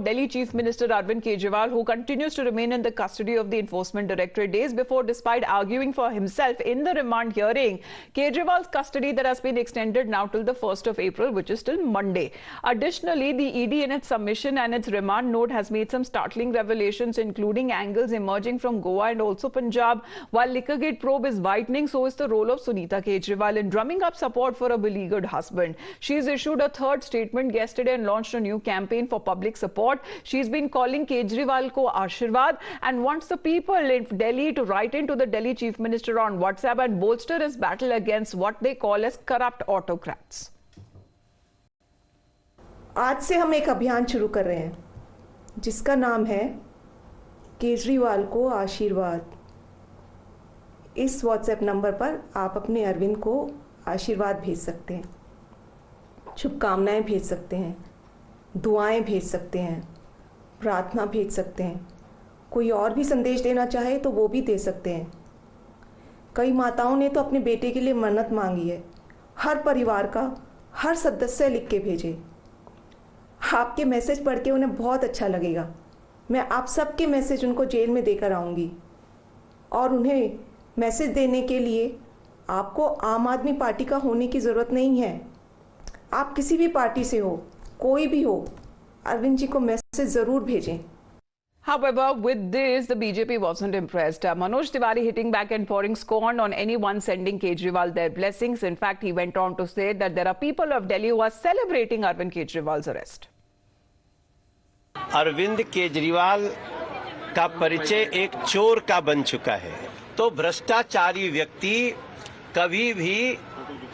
Delhi Chief Minister Arvind Kejriwal, who continues to remain in the custody of the Enforcement Directorate days before, despite arguing for himself in the remand hearing. Kejriwal's custody that has been extended now till the 1st of April, which is till Monday. Additionally, the ED in its submission and its remand note has made some startling revelations, including angles emerging from Goa and also Punjab. While Liquorgate probe is widening, so is the role of Sunita Kejriwal in drumming up support for a beleaguered husband. She's issued a third statement yesterday and launched a new campaign for public support. She's been calling Kejriwal ko Ashirwad and wants the people in Delhi to write into the Delhi Chief Minister on WhatsApp and bolster his battle against what they call as corrupt autocrats. आज से हम एक अभियान शुरू कर रहे हैं जिसका नाम है केजरीवाल को आशीर्वाद। इस व्हाट्सएप नंबर पर आप अपने अरविंद को आशीर्वाद भेज सकते हैं, शुभकामनाएं भेज सकते हैं, दुआएं भेज सकते हैं, प्रार्थना भेज सकते हैं। कोई और भी संदेश देना चाहे तो वो भी दे सकते हैं। कई माताओं ने तो अपने बेटे के लिए मन्नत मांगी है। हर परिवार का हर सदस्य लिख के भेजे। आपके मैसेज पढ़ के उन्हें बहुत अच्छा लगेगा। मैं आप सबके मैसेज उनको जेल में देकर आऊँगी और उन्हें मैसेज देने के लिए आपको आम आदमी पार्टी का होने की ज़रूरत नहीं है। आप किसी भी पार्टी से हो, कोई भी हो, अरविंद जी को मैसेज जरूर भेजें। However, with this, the BJP wasn't impressed. Manoj Tiwari hitting back and pouring scorn on anyone sending Kejriwal their blessings. In fact, he went on to say that there are people of Delhi who are celebrating Arvind Kejriwal's arrest. Arvind Kejriwal का परिचय एक चोर का बन चुका है। तो भ्रष्टाचारी व्यक्ति कभी भी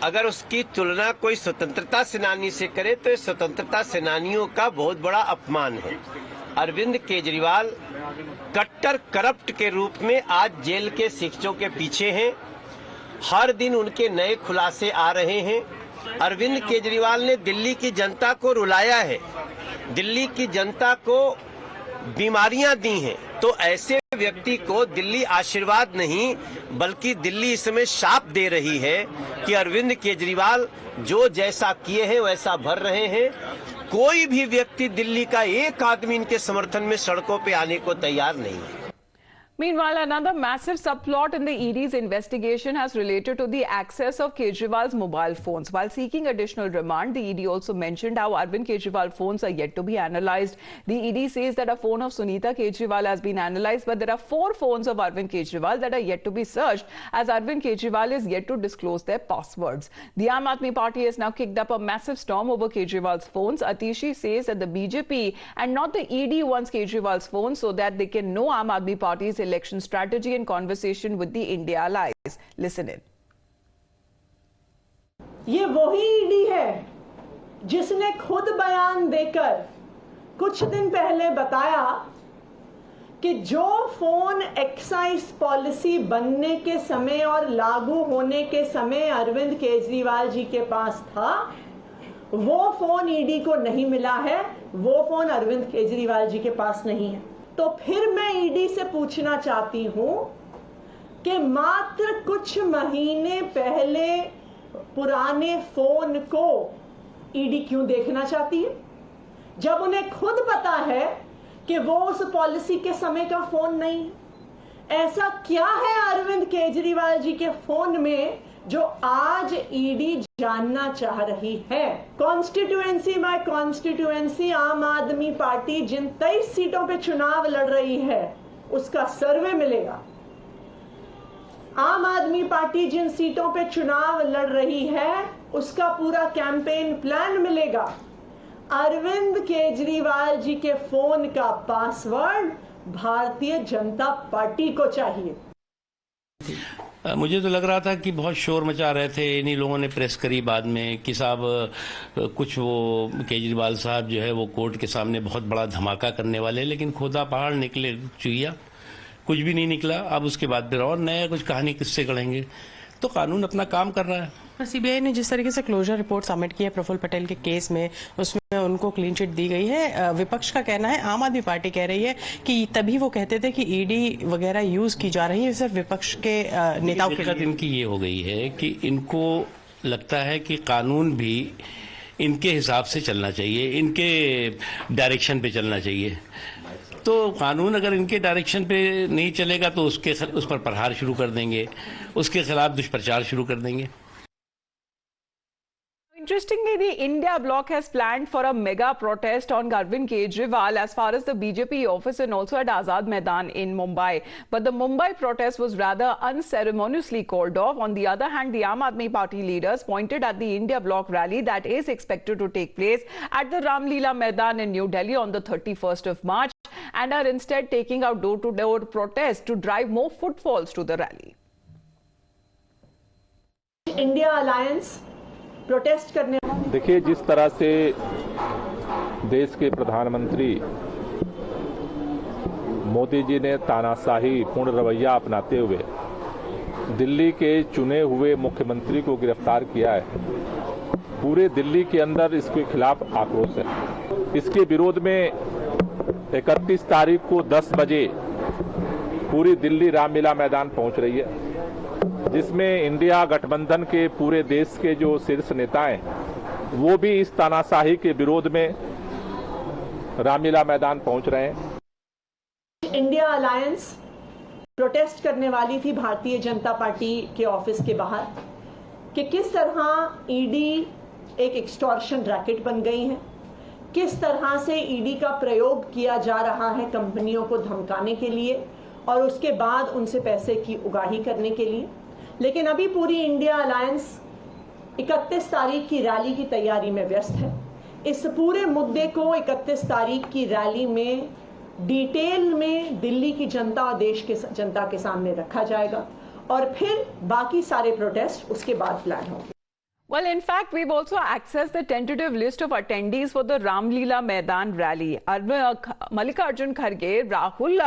अगर उसकी तुलना कोई स्वतंत्रता सेनानी से करे तो स्वतंत्रता सेनानियों का बहुत बड़ा अपमान है। अरविंद केजरीवाल कट्टर करप्ट के रूप में आज जेल के शिक्षकों के पीछे हैं। हर दिन उनके नए खुलासे आ रहे हैं। अरविंद केजरीवाल ने दिल्ली की जनता को रुलाया है, दिल्ली की जनता को बीमारियां दी हैं। तो ऐसे व्यक्ति को दिल्ली आशीर्वाद नहीं बल्कि दिल्ली इस समय शाप दे रही है कि अरविंद केजरीवाल जो जैसा किए हैं वैसा भर रहे हैं। कोई भी व्यक्ति दिल्ली का एक आदमी इनके समर्थन में सड़कों पे आने को तैयार नहीं है। Meanwhile, another massive subplot in the ED's investigation has related to the access of Kejriwal's mobile phones. While seeking additional remand, the ED also mentioned how Arvind Kejriwal phones are yet to be analyzed. The ED says that a phone of Sunita Kejriwal has been analyzed, but there are 4 phones of Arvind Kejriwal that are yet to be searched, as Arvind Kejriwal is yet to disclose their passwords. The Aam Aadmi Party has now kicked up a massive storm over Kejriwal's phones. Atishi says that the BJP and not the ED wants Kejriwal's phones so that they can know Aam Aadmi Party's election strategy and conversation with the India allies. Listen in. ये वही ED है जिसने खुद बयान देकर कुछ दिन पहले बताया कि जो फोन एक्साइज पॉलिसी बनने के समय और लागू होने के समय अरविंद केजरीवाल जी के पास था, वो फोन ईडी को नहीं मिला है, वो फोन अरविंद केजरीवाल जी के पास नहीं है। तो फिर मैं ईडी से पूछना चाहती हूं कि मात्र कुछ महीने पहले पुराने फोन को ईडी क्यों देखना चाहती है, जब उन्हें खुद पता है कि वो उस पॉलिसी के समय का फोन नहीं है। ऐसा क्या है अरविंद केजरीवाल जी के फोन में जो आज ईडी जानना चाह रही है? कॉन्स्टिट्यूएंसी बाय कॉन्स्टिट्यूएंसी आम आदमी पार्टी जिन 23 सीटों पे चुनाव लड़ रही है उसका सर्वे मिलेगा। आम आदमी पार्टी जिन सीटों पे चुनाव लड़ रही है उसका पूरा कैंपेन प्लान मिलेगा। अरविंद केजरीवाल जी के फोन का पासवर्ड भारतीय जनता पार्टी को चाहिए। मुझे तो लग रहा था कि बहुत शोर मचा रहे थे। इन्हीं लोगों ने प्रेस करी बाद में कि साहब कुछ वो केजरीवाल साहब जो है वो कोर्ट के सामने बहुत बड़ा धमाका करने वाले, लेकिन खोदा पहाड़ निकले चुहिया, कुछ भी नहीं निकला। अब उसके बाद फिर और नया कुछ कहानी किससे गढ़ेंगे। तो कानून अपना काम कर रहा है। सीबीआई ने जिस तरीके से क्लोजर रिपोर्ट सबमिट की है प्रफुल्ल पटेल के केस में, उसमें उनको क्लीन चिट दी गई है। विपक्ष का कहना है, आम आदमी पार्टी कह रही है कि तभी वो कहते थे कि ईडी वगैरह यूज की जा रही है सिर्फ विपक्ष के नेताओं के लिए। इनकी ये हो गई है कि इनको लगता है कि कानून भी इनके हिसाब से चलना चाहिए, इनके डायरेक्शन पे चलना चाहिए। तो कानून अगर इनके डायरेक्शन पे नहीं चलेगा तो उस पर प्रहार शुरू कर देंगे, उसके खिलाफ दुष्प्रचार शुरू कर देंगे। Interestingly, the India bloc has planned for a mega protest on Arvind Kejriwal as far as the BJP office and also at Azad Maidan in Mumbai. But the Mumbai protest was rather unceremoniously called off. On the other hand, the Aam Aadmi Party leaders pointed at the India bloc rally that is expected to take place at the Ram Leela Maidan in New Delhi on the 31st of March and are instead taking out door-to-door protests to drive more footfalls to the rally. India alliance protest करने, देखिए, जिस तरह से देश के प्रधानमंत्री मोदी जी ने तानाशाही पूर्ण रवैया अपनाते हुए दिल्ली के चुने हुए मुख्यमंत्री को गिरफ्तार किया है, पूरे दिल्ली के अंदर इसके खिलाफ आक्रोश है। इसके विरोध में 31 तारीख को 10 बजे पूरी दिल्ली रामलीला मैदान पहुंच रही है, जिसमें इंडिया गठबंधन के पूरे देश के जो शीर्ष नेता हैं वो भी इस तानाशाही के विरोध में रामलीला मैदान पहुंच रहे हैं। इंडिया अलायंस प्रोटेस्ट करने वाली थी भारतीय जनता पार्टी के ऑफिस के बाहर कि किस तरह ईडी एक एक्सटॉर्शन रैकेट बन गई है, किस तरह से ईडी का प्रयोग किया जा रहा है कंपनियों को धमकाने के लिए और उसके बाद उनसे पैसे की उगाही करने के लिए। लेकिन अभी पूरी इंडिया अलायंस 31 तारीख की रैली की तैयारी में व्यस्त है। इस पूरे मुद्दे को 31 तारीख की रैली में डिटेल में दिल्ली की जनता और देश के जनता के सामने रखा जाएगा और फिर बाकी सारे प्रोटेस्ट उसके बाद प्लान होंगे। Well, in fact, we've also accessed the tentative list of attendees for the Ram Leela Maidan rally. Mallikarjun Kharge, Rahul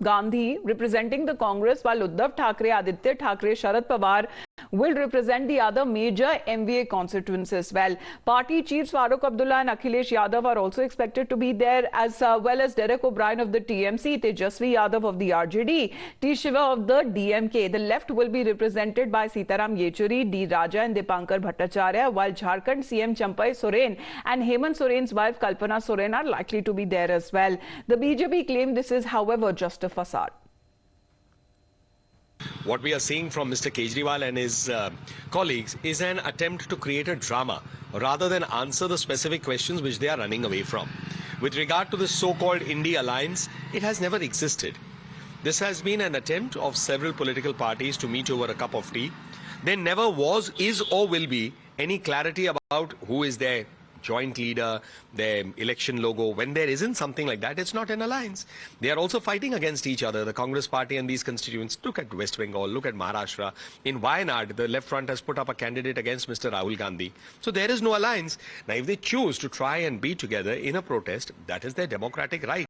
Gandhi representing the Congress, while Uddhav Thackeray, Aditya Thackeray, Sharad Pawar will represent the other major MVA constituents as well. Party chiefs Farooq Abdullah and Akhilesh Yadav are also expected to be there, as well as Derek O'Brien of the TMC, Tejasvi Yadav of the RJD, T. Shiva of the DMK. The left will be represented by Sitaram Yechuri, D. Raja and Dipankar Bhattacharya, while Jharkhand CM Champai Soren and Hemant Soren's wife Kalpana Soren are likely to be there as well. The BJP claim this is, however, just a facade. What we are seeing from Mr. Kejriwal and his colleagues is an attempt to create a drama rather than answer the specific questions which they are running away from. With regard to the so-called Indie Alliance, it has never existed. This has been an attempt of several political parties to meet over a cup of tea. There never was, is or will be any clarity about who is their joint leader, their election logo. When there isn't something like that, it's not an alliance. They are also fighting against each other, the Congress party and these constituents. Look at West Bengal, look at Maharashtra. In Wayanad, the left front has put up a candidate against Mr. Rahul Gandhi. So there is no alliance. Now, if they choose to try and be together in a protest, that is their democratic right.